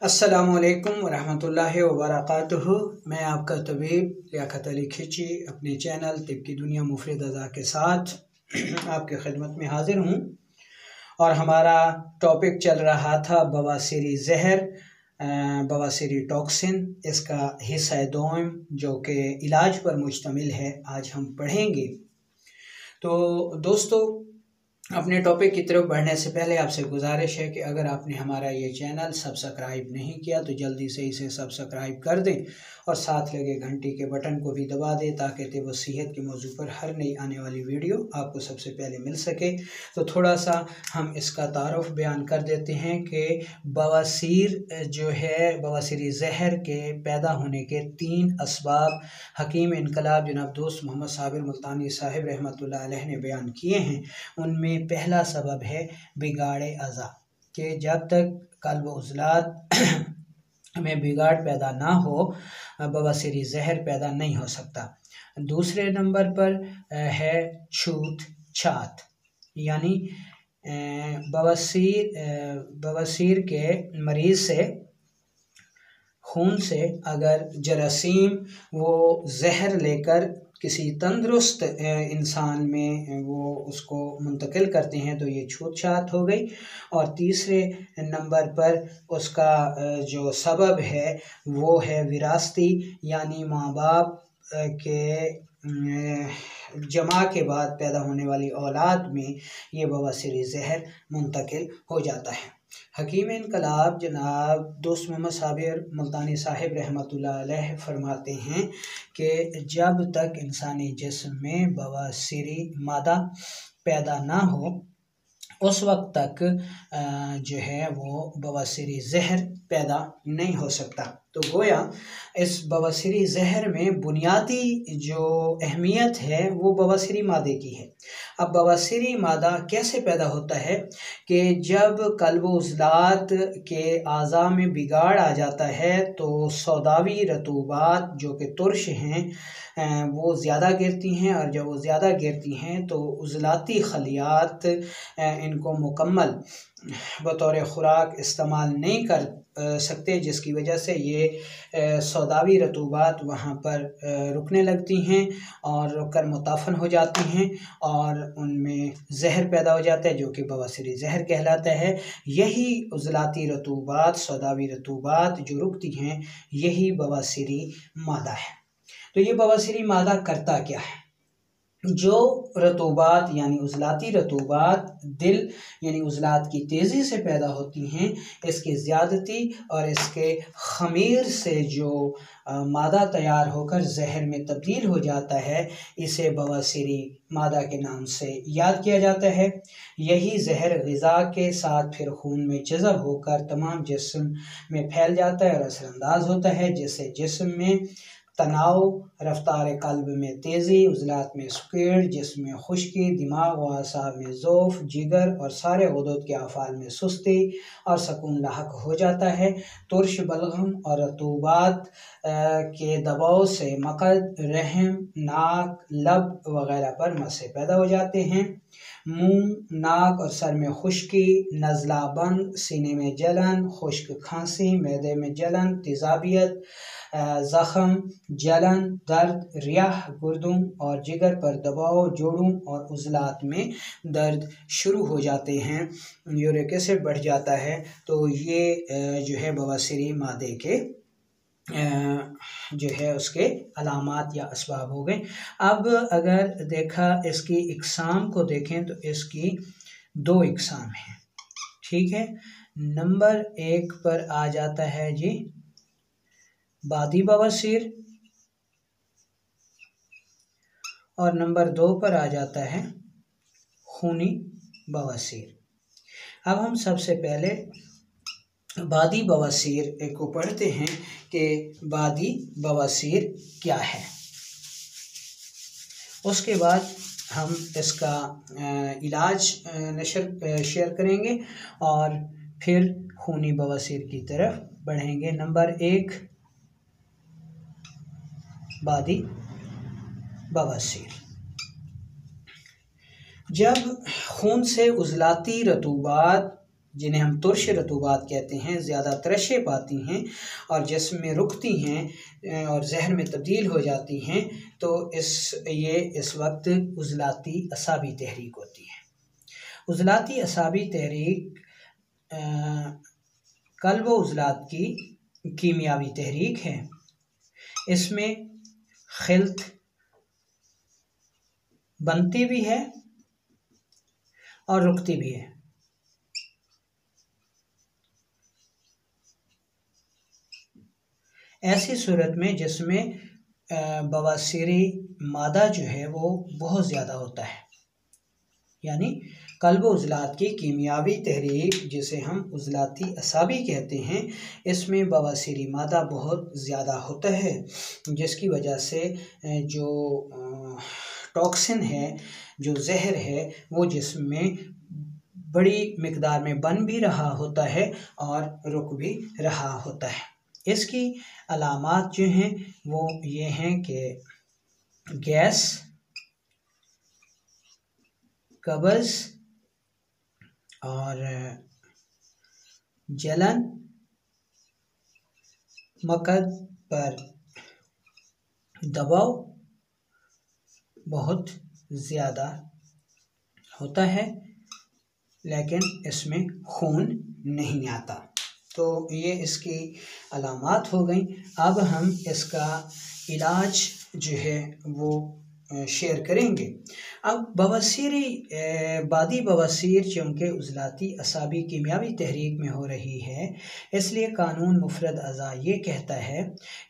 अस्सलामुअलैकुम वरहमतुल्लाहि वबरकातुहू। मैं आपका तबीब लियाकत अली खिची अपने चैनल तिब की दुनिया मुफरद अज़ा के साथ आपकी खिदमत में हाज़िर हूँ। और हमारा टॉपिक चल रहा था बवासीरी ज़हर, बवासीरी टॉक्सिन, इसका हिस्सा दोम जो कि इलाज पर मुश्तमिल है, आज हम पढ़ेंगे। तो दोस्तों, अपने टॉपिक की तरफ बढ़ने से पहले आपसे गुजारिश है कि अगर आपने हमारा ये चैनल सब्सक्राइब नहीं किया तो जल्दी से इसे सब्सक्राइब कर दें और साथ लगे घंटी के बटन को भी दबा दें ताकि तिब व सेहत के मौजू पर हर नई आने वाली वीडियो आपको सबसे पहले मिल सके। तो थोड़ा सा हम इसका तारुफ बयान कर देते हैं कि बवासीर जो है, बवासीरी ज़हर के पैदा होने के 3 असबाब हकीम इनकलाब जनाब दोस्त मोहम्मद साबिर मुल्तानी साहिब रहमतुल्लाह अलैह ने बयान किए हैं। उनमें पहला सबब है बिगाड़े अज़ा, कि जब तक कल्ब उज़लात में बिगाड़ पैदा ना हो बवासीरी ज़हर पैदा नहीं हो सकता। दूसरे नंबर पर है छूत छात, यानी बवासीर के मरीज़ से खून से अगर जरासीम वो ज़हर लेकर किसी तंदुरुस्त इंसान में वो उसको मुंतकिल करते हैं तो ये छूत छात हो गई। और तीसरे नंबर पर उसका जो सबब है वो है विरासती, यानी माँ बाप के जमा के बाद पैदा होने वाली औलाद में ये बवासीरी ज़हर मुंतकिल हो जाता है। हकीम इनकलाब जनाब दोस्त मोहम्मद साबिर मुल्तानी साहिब रहमतुल्लाह अलैह फरमाते हैं कि जब तक इंसानी जिस्म में बवासीरी मादा पैदा ना हो उस वक्त तक जो है वो बवासीरी ज़हर पैदा नहीं हो सकता। तो गोया इस बवासीरी ज़हर में बुनियादी जो अहमियत है वो बवासीरी मादे की है। अब बवासीरी मादा कैसे पैदा होता है कि जब कल्ब उज़लात के आज़ा में बिगाड़ आ जाता है तो सौदावी रतूबात जो कि तुर्श हैं वो ज़्यादा गिरती हैं, और जब वो ज़्यादा गिरती हैं तो उज़लाती खलियात इनको मुकम्मल बतौर ख़ुराक इस्तेमाल नहीं कर सकते, जिसकी वजह से ये सौदावी रतूबात वहाँ पर रुकने लगती हैं और रुककर मुताफ़न हो जाती हैं और उनमें ज़हर पैदा हो जाता है जो कि बवासीरी ज़हर कहलाता है। यही उज़लाती रतूबात, सौदावी रतूबात जो रुकती हैं, यही बवासीरी मादा है। तो ये बवासीरी मादा करता क्या है? जो रतूबात यानी उज़लाती रतूबात दिल यानी उज़लात की तेज़ी से पैदा होती हैं, इसकी ज़्यादती और इसके ख़मीर से जो मादा तैयार होकर ज़हर में तब्दील हो जाता है, इसे बवासीरी मादा के नाम से याद किया जाता है। यही ज़हर ग़िज़ा के साथ फिर खून में जज़ब होकर तमाम जिस्म में फैल जाता है और असरअंदाज होता है, जिससे जिस्म में तनाव, रफ्तार कल्ब में तेज़ी, उज़लात में सुकेड़, जिस्म में खुश्की, दिमाग व असाब में ज़ौफ़, जिगर और सारे गुदूद के अफ़ाल में सुस्ती और सकून लाहक हो जाता है। तुर्श बलगम और रतूबात के दबाव से मकद, रहम, नाक, लब वग़ैरह पर मस्से पैदा हो जाते हैं। मुंह, नाक और सर में खुश्की, नज़ला बंद, सीने में जलन, खुश्क खांसी, मैदे में जलन, तेज़ाबियत, ज़ख़म, जलन, दर्द, रियाह, गुर्दों और जिगर पर दबाव, जोड़ों और उज़लात में दर्द शुरू हो जाते हैं, यूरिक एसिड बढ़ जाता है। तो ये जो है बवासीरी मादे के जो है उसके अलामात या असबाब हो गए। अब अगर देखा इसकी इक़साम को देखें तो इसकी 2 इक़साम हैं, ठीक है। नंबर 1 पर आ जाता है जी बादी बवासीर और नंबर 2 पर आ जाता है खूनी बवासीर। अब हम सबसे पहले बादी बवासीर को पढ़ते हैं कि बादी बवासीर क्या है, उसके बाद हम इसका इलाज शेयर करेंगे और फिर खूनी बवासीर की तरफ बढ़ेंगे। नंबर 1 बादी बवासीर। जब खून से उज़लाती रतूबात जिन्हें हम तुर्श रतूबात कहते हैं, ज़्यादा तरशे पाती हैं और जिस्म में रुकती हैं और जहर में तब्दील हो जाती हैं, तो इस वक्त उज़लाती असाबी तहरीक होती है। उज़लाती असाबी तहरीक क़ल्ब व उज़लात की कीमियावी तहरीक है। इसमें खिल्त बनती भी है और रुकती भी है। ऐसी सूरत में जिसमें बवासीरी मादा जो है वो बहुत ज़्यादा होता है, यानी क़ल्ब उज़लात की कीमियावी तहरीक जिसे हम उज़लाती असाबी कहते हैं, इसमें बवासीरी मादा बहुत ज़्यादा होता है, जिसकी वजह से जो टॉक्सिन है, जो जहर है, वो जिस्म में बड़ी मिकदार में बन भी रहा होता है और रुक भी रहा होता है। इसकी अलामात जो हैं वो ये हैं कि गैस, कब्ज़ और जलन, मकद पर दबाव बहुत ज़्यादा होता है, लेकिन इसमें खून नहीं आता। तो ये इसकी अलामात हो गई। अब हम इसका इलाज जो है वो शेयर करेंगे। अब बवासीरी बादी बवासीर चूँकि उज़लाती असाबी कीमियावी तहरीक में हो रही है, इसलिए कानून मुफरद अज़ा ये कहता है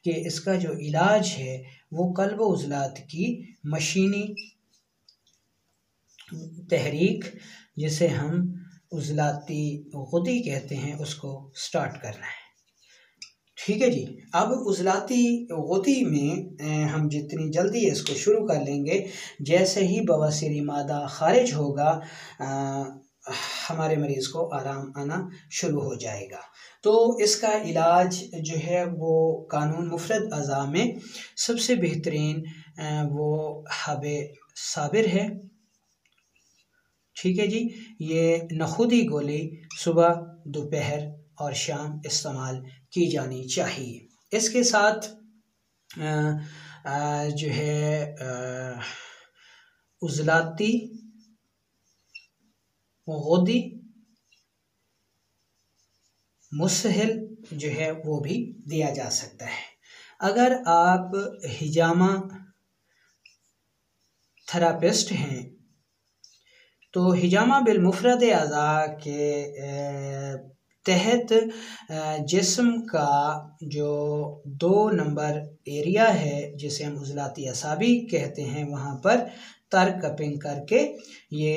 कि इसका जो इलाज है वो क़ल्ब उज़लात की मशीनी तहरीक, जिसे हम उज़लाती गुदी कहते हैं, उसको स्टार्ट करना है। ठीक है जी। अब उज़लाती गुदी में हम जितनी जल्दी इसको शुरू कर लेंगे, जैसे ही बवासीरी मादा खारिज होगा हमारे मरीज़ को आराम आना शुरू हो जाएगा। तो इसका इलाज जो है वो कानून मुफरद अज़ा में सबसे बेहतरीन वो हबे साबिर है। ठीक है जी। ये नखुदी गोली सुबह, दोपहर और शाम इस्तेमाल की जानी चाहिए। इसके साथ जो है उज़लाती गुदी मुसहिल जो है वो भी दिया जा सकता है। अगर आप हिजामा थेरापिस्ट हैं तो हिजामा बिलमुफरद अज़ा के तहत जिस्म का जो 2 नंबर एरिया है, जिसे हम उज़लाती असाबी कहते हैं, वहाँ पर तर कपिंग करके ये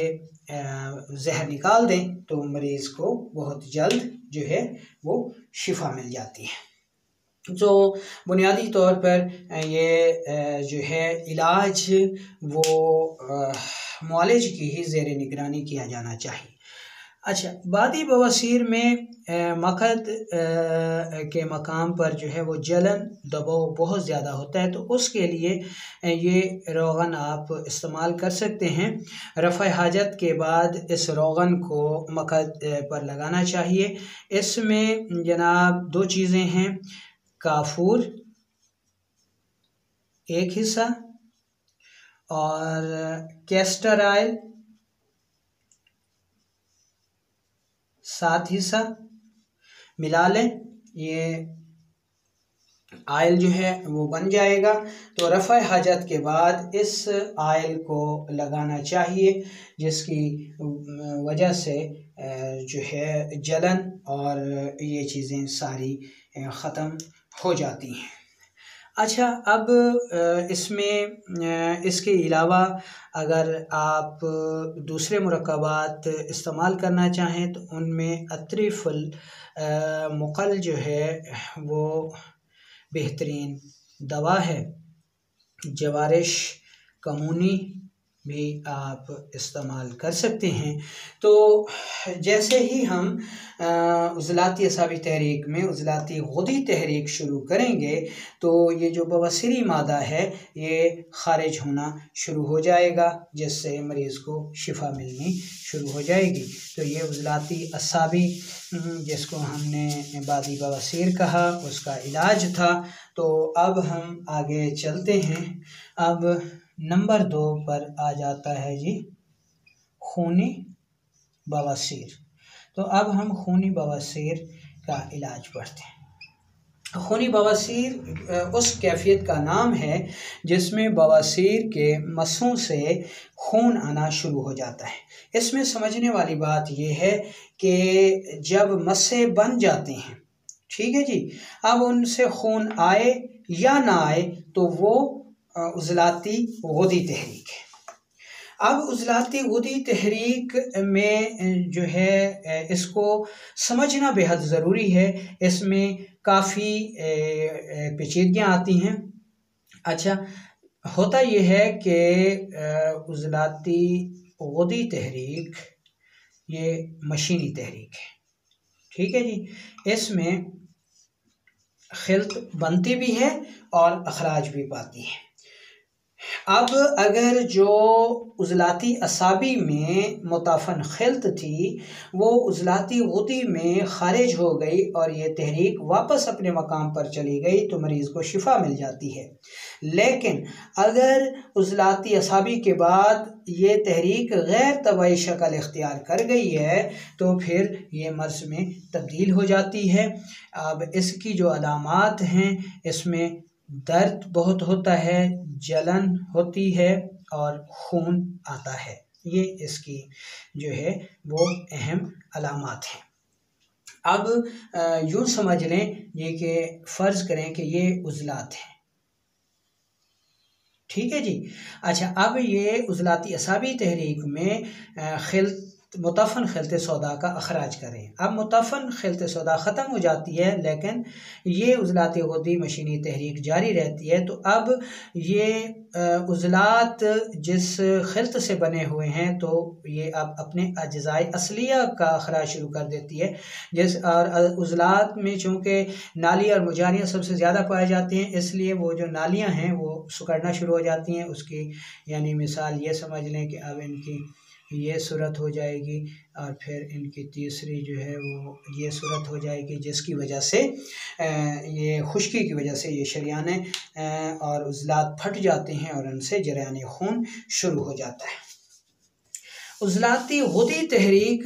जहर निकाल दें तो मरीज़ को बहुत जल्द जो है वो शिफा मिल जाती है। तो बुनियादी तौर पर ये जो है इलाज वो मुआलिज की ही ज़ेर निगरानी किया जाना चाहिए। अच्छा, बादी बवासीर में मकद के मकाम पर जो है वो जलन, दबाव बहुत ज़्यादा होता है, तो उसके लिए ये रोगन आप इस्तेमाल कर सकते हैं। रफ़ा हाजत के बाद इस रोगन को मकद पर लगाना चाहिए। इसमें जनाब 2 चीज़ें हैं, काफूर 1 हिस्सा और कैस्टर ऑयल 7 हिस्सा मिला लें। ये आयल जो है वो बन जाएगा। तो रफ़ा हाजत के बाद इस आयल को लगाना चाहिए, जिसकी वजह से जो है जलन और ये चीज़ें सारी ख़त्म हो जाती हैं। अच्छा, अब इसमें इसके अलावा अगर आप दूसरे मुरक्कबात इस्तेमाल करना चाहें तो उनमें अत्रिफुल मुक़ल जो है वो बेहतरीन दवा है। जवारिश कमूनी भी आप इस्तेमाल कर सकते हैं। तो जैसे ही हम उज़लाती असाबी तहरीक में उज़लाती गुदी तहरीक शुरू करेंगे तो ये जो बवासीरी मादा है ये ख़ारिज होना शुरू हो जाएगा, जिससे मरीज़ को शिफा मिलनी शुरू हो जाएगी। तो ये उज़लाती असाबी जिसको हमने बादी बवासीर कहा उसका इलाज था। तो अब हम आगे चलते हैं। अब नंबर 2 पर आ जाता है जी खूनी बवासीर। तो अब हम खूनी बवासीर का इलाज पढ़ते हैं। खूनी बवासीर उस कैफियत का नाम है जिसमें बवासीर के मसों से खून आना शुरू हो जाता है। इसमें समझने वाली बात यह है कि जब मस्से बन जाते हैं, ठीक है जी, अब उनसे खून आए या ना आए तो वो उज़लाती गुदी तहरीक है। अब उज़लाती गुदी तहरीक में जो है इसको समझना बेहद ज़रूरी है। इसमें काफ़ी पेचीदगियाँ आती हैं। अच्छा, होता यह है कि उज़लाती गुदी तहरीक ये मशीनी तहरीक है, ठीक है जी। इसमें खिल्त बनती भी है और अखराज भी पाती है। अब अगर जो उज़लाती असाबी में मुताफ़न खिल्त थी वो उज़लाती गुदी में ख़ारिज हो गई और ये तहरीक वापस अपने मकाम पर चली गई तो मरीज़ को शिफा मिल जाती है। लेकिन अगर उज़लाती असाबी के बाद ये तहरीक गैर तबाई शक्ल इख्तियार कर गई है तो फिर ये मर्ज़ में तब्दील हो जाती है। अब इसकी जो अलामात हैं इसमें दर्द बहुत होता है, जलन होती है और खून आता है। ये इसकी जो है वो अहम अलामात हैं। अब यूँ समझ लें ये कि फ़र्ज़ करें कि ये उज़लात हैं, ठीक है जी। अच्छा, अब ये उज़लाती असाबी तहरीक में मुताफ़न खिल्त सौदा का अखराज करें। अब मुताफ़न खिल्त सौदा ख़त्म हो जाती है लेकिन ये उज़लाती गुदी मशीनी तहरीक जारी रहती है। तो अब ये उज़लात जिस खिल्त से बने हुए हैं तो ये अब अपने अज्ज़ाए असलिया का अखराज शुरू कर देती है। और उज़लात में चूँकि नाली और मुजारियाँ सबसे ज़्यादा पाए जाती हैं इसलिए वो जो नालियाँ हैं वो सिकुड़ना शुरू हो जाती हैं। उसकी यानी मिसाल ये समझ लें कि अब इनकी ये सूरत हो जाएगी और फिर इनकी तीसरी जो है वो ये सूरत हो जाएगी, जिसकी वजह से ये खुश्की की वजह से ये शरियाने और उज़लात फट जाते हैं और उनसे जरियान खून शुरू हो जाता है। उज़लाती गुदी तहरीक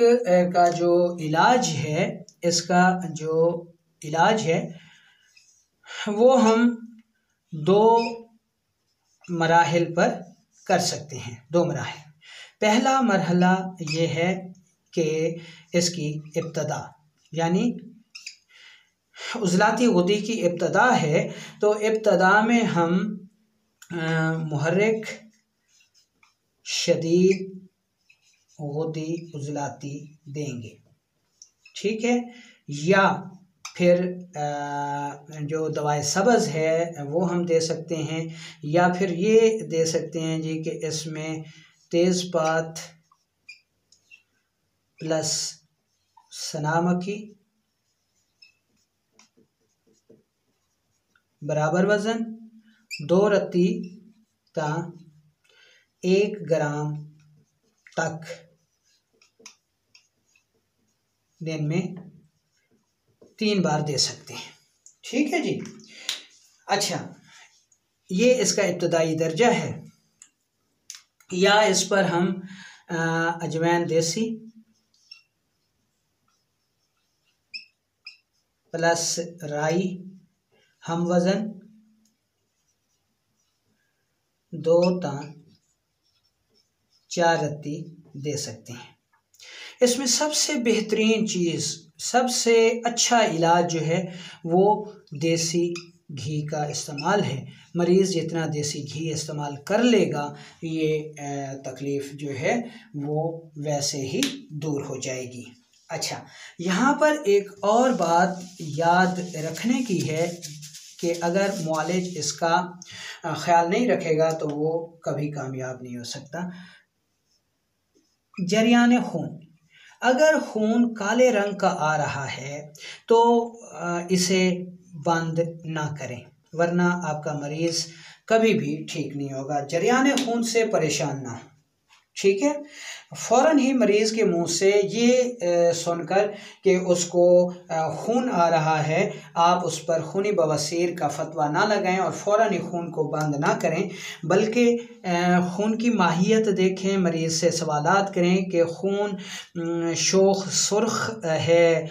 का जो इलाज है, इसका जो इलाज है वो हम 2 मराहिल पर कर सकते हैं। 2 मराहिल। पहला मरहला ये है कि इसकी इब्तदा यानी उज़लाती गुदी की इब्तदा है तो इब्तदा में हम मुहर्रिक शदीद गुदी उज़लाती देंगे, ठीक है। या फिर जो दवाए सब्ज़ है वो हम दे सकते हैं, या फिर ये दे सकते हैं जी कि इसमें तेज़पात प्लस सनामकी बराबर वज़न 2 रत्ती ता 1 ग्राम तक दिन में 3 बार दे सकते हैं, ठीक है जी। अच्छा, ये इसका इब्तदाई दर्जा है। या इस पर हम अजवैन देसी प्लस राई हम वज़न 2 ता 4 रत्ती दे सकते हैं। इसमें सबसे बेहतरीन चीज़, सबसे अच्छा इलाज जो है वो देसी घी का इस्तेमाल है। मरीज़ जितना देसी घी इस्तेमाल कर लेगा ये तकलीफ़ जो है वो वैसे ही दूर हो जाएगी। अच्छा, यहाँ पर एक और बात याद रखने की है कि अगर मुआलिज इसका ख्याल नहीं रखेगा तो वो कभी कामयाब नहीं हो सकता। जरियान खून, अगर खून काले रंग का आ रहा है तो इसे बंद ना करें, वरना आपका मरीज़ कभी भी ठीक नहीं होगा। जरियान खून से परेशान ना हो, ठीक है। फ़ौरन ही मरीज़ के मुंह से ये सुनकर कि उसको खून आ रहा है, आप उस पर खूनी बवासीर का फतवा ना लगाएं और फ़ौरन ही खून को बंद ना करें, बल्कि खून की माहियत देखें, मरीज़ से सवालात करें कि खून शोख सुर्ख है,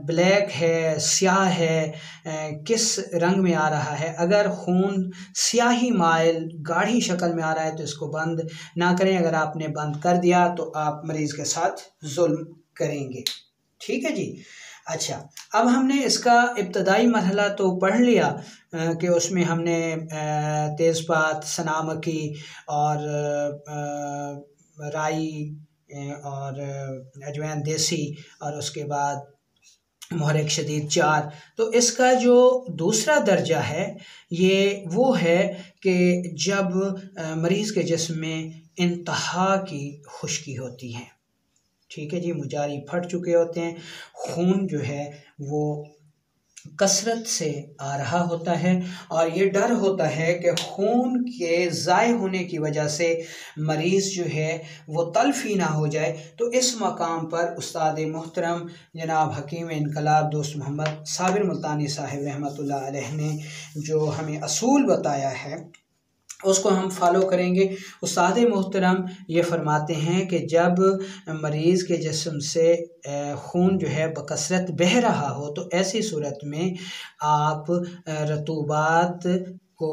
ब्लैक है, स्याह है, किस रंग में आ रहा है। अगर खून स्याही माइल गाढ़ी शक्ल में आ रहा है तो इसको बंद ना करें। अगर आपने बंद कर दिया तो आप मरीज़ के साथ जुल्म करेंगे, ठीक है जी। अच्छा, अब हमने इसका इब्तदाई मरहला तो पढ़ लिया कि उसमें हमने तेज़पात, सनामकी और राई और अजवाइन देसी और उसके बाद मुहरिक शदीद 4। तो इसका जो दूसरा दर्जा है ये वो है कि जब मरीज़ के जिस्म में इंतहा की खुश्की होती है, ठीक है जी, मुजारी फट चुके होते हैं, खून जो है वो कसरत से आ रहा होता है और ये डर होता है कि खून के ज़ाय होने की वजह से मरीज़ जो है वो तल्फ़ी ना हो जाए। तो इस मकाम पर उस्ताद मोहतरम जनाब हकीम इनकलाब दोस्त मोहम्मद साबिर मुल्तानी साहिब रहमतुल्लाह अलैह ने जो हमें असूल बताया है उसको हम फॉलो करेंगे। उस्ताद मोहतरम ये फरमाते हैं कि जब मरीज़ के जिस्म से खून जो है बकसरत बह रहा हो तो ऐसी सूरत में आप रतूबात को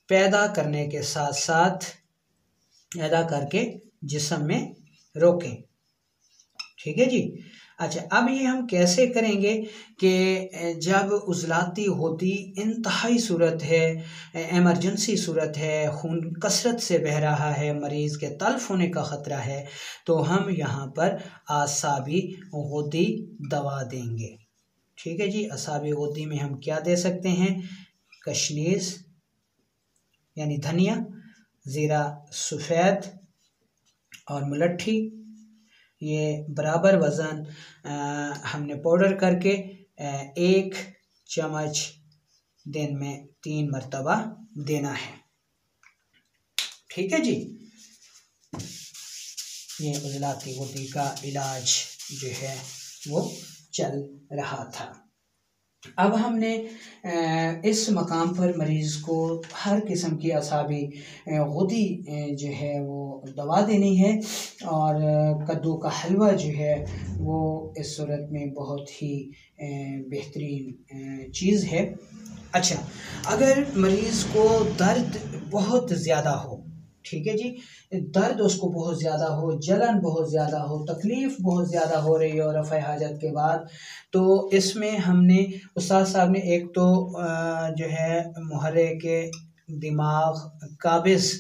पैदा करने के साथ साथ पैदा करके जिस्म में रोकें, ठीक है जी। अच्छा, अब ये हम कैसे करेंगे कि जब उज़लाती होती इंतहाई सूरत है, एमरजेंसी सूरत है, खून कसरत से बह रहा है, मरीज़ के तल्फ़ होने का ख़तरा है, तो हम यहाँ पर आसाबी गुद्दी दवा देंगे, ठीक है जी। आसाबी गुद्दी में हम क्या दे सकते हैं? कशनीज़ यानी धनिया, ज़ीरा सफ़ेद और मुलट्ठी, ये बराबर वज़न हमने पाउडर करके 1 चम्मच दिन में 3 मरतबा देना है, ठीक है जी। ये उज़लाती गुद्दी का इलाज जो है वो चल रहा था। अब हमने इस मकाम पर मरीज़ को हर किस्म की असाबी गुद्दी जो है वो दवा देनी है और कद्दू का हलवा जो है वो इस सूरत में बहुत ही बेहतरीन चीज़ है। अच्छा, अगर मरीज़ को दर्द बहुत ज़्यादा हो, ठीक है जी, दर्द उसको बहुत ज़्यादा हो, जलन बहुत ज़्यादा हो, तकलीफ़ बहुत ज़्यादा हो रही हो रफ़ा हाजत के बाद, तो इसमें हमने उस्ताद साहब ने एक तो जो है मुहर्रिक दिमाग काबिज़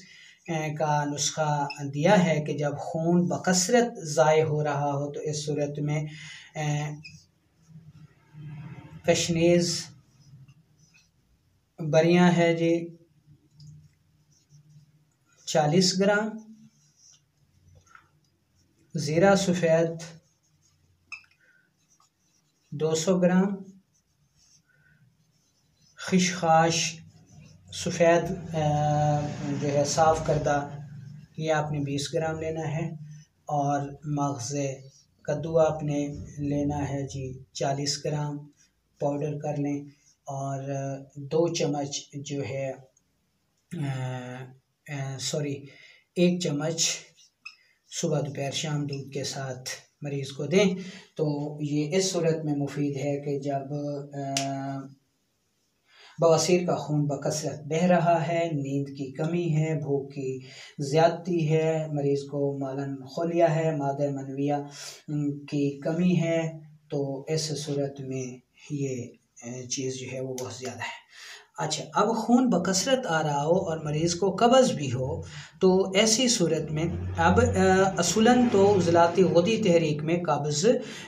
का नुस्खा दिया है कि जब खून बकसरत ज़ाय हो रहा हो तो इस सूरत में कशनीज़ बरियाँ है जी 40 ग्राम, ज़ीरा सफ़ेद 200 ग्राम, खिशखाश सफ़ेद जो है साफ़ करदा ये आपने 20 ग्राम लेना है और मग़ज़ कद्दू आपने लेना है जी 40 ग्राम, पाउडर कर लें और 2 चम्मच जो है 1 चम्मच सुबह दोपहर शाम दूध के साथ मरीज़ को दें। तो ये इस सूरत में मुफीद है कि जब बवासीर का खून बकसरत बह रहा है, नींद की कमी है, भूख की ज़्यादती है, मरीज़ को मालन खोलिया है, मादे मनविया की कमी है, तो इस सूरत में ये चीज़ जो है वो बहुत ज़्यादा है। अच्छा, अब खून बकसरत आ रहा हो और मरीज़ को कब्ज़ भी हो तो ऐसी सूरत में अब असूलन तो उज़लाती गुद्दी तहरीक में कब्ज़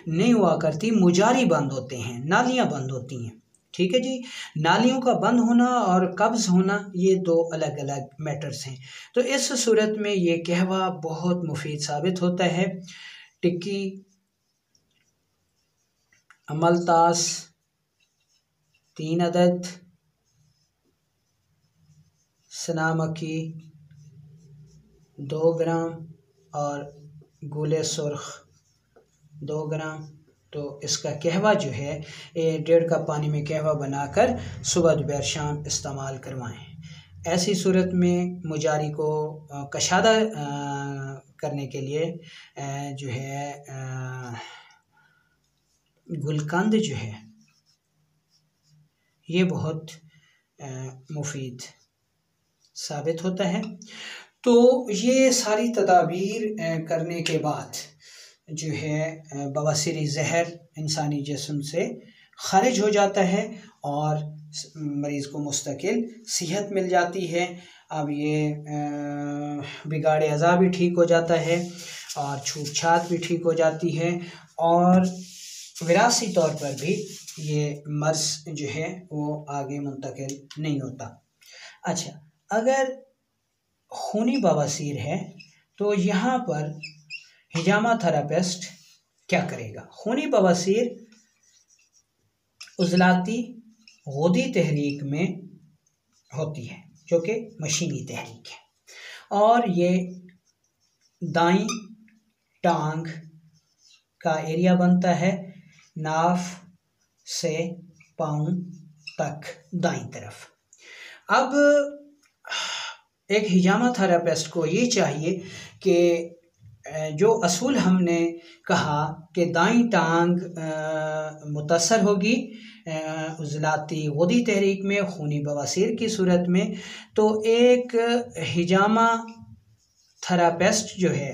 नहीं हुआ करती, मुजारी बंद होते हैं, नालियाँ बंद होती हैं, ठीक है जी। नालियों का बंद होना और कब्ज़ होना ये दो अलग अलग मैटर्स हैं। तो इस सूरत में ये कहवा बहुत मुफीद साबित होता है। टिक्की, अमलतास 3 अदद, सना मक्खी 2 ग्राम और गुले सुर्ख 2 ग्राम। तो इसका कहवा जो है 1.5 कप पानी में कहवा बनाकर सुबह दोपहर शाम इस्तेमाल करवाएं। ऐसी सूरत में मुजारी को कशादा करने के लिए जो है गुलकंद जो है ये बहुत मुफीद साबित होता है। तो ये सारी तदाबीर करने के बाद जो है बवासीरी जहर इंसानी जिस्म से खारिज हो जाता है और मरीज़ को मुस्तकिल सेहत मिल जाती है। अब ये बिगाड़े अज़ा भी ठीक हो जाता है और छूत छात भी ठीक हो जाती है और विरासी तौर पर भी ये मर्ज़ जो है वो आगे मुंतकिल नहीं होता। अच्छा, अगर खूनी बवासीर है तो यहाँ पर हिजामा थेरेपिस्ट क्या करेगा? खूनी बवासीर उज़लाती गुदी तहरीक में होती है जो कि मशीनी तहरीक है और ये दाईं टांग का एरिया बनता है, नाफ से पाँव तक दाईं तरफ। अब एक हिजामा थेरेपिस्ट को ये चाहिए कि जो असूल हमने कहा कि दाईं टांग मुतासर होगी उज़लाती गुदी तहरीक में खूनी बवासीर की सूरत में, तो एक हिजामा थेरेपिस्ट जो है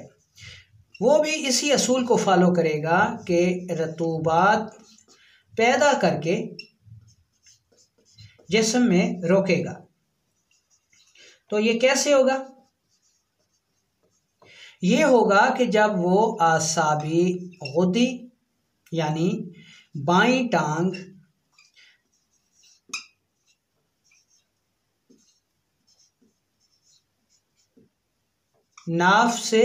वो भी इसी असूल को फॉलो करेगा कि रतूबात पैदा करके जिस्म में रोकेगा। तो ये कैसे होगा? ये होगा कि जब वो आसाबी गुदी यानी बाईं टांग नाफ से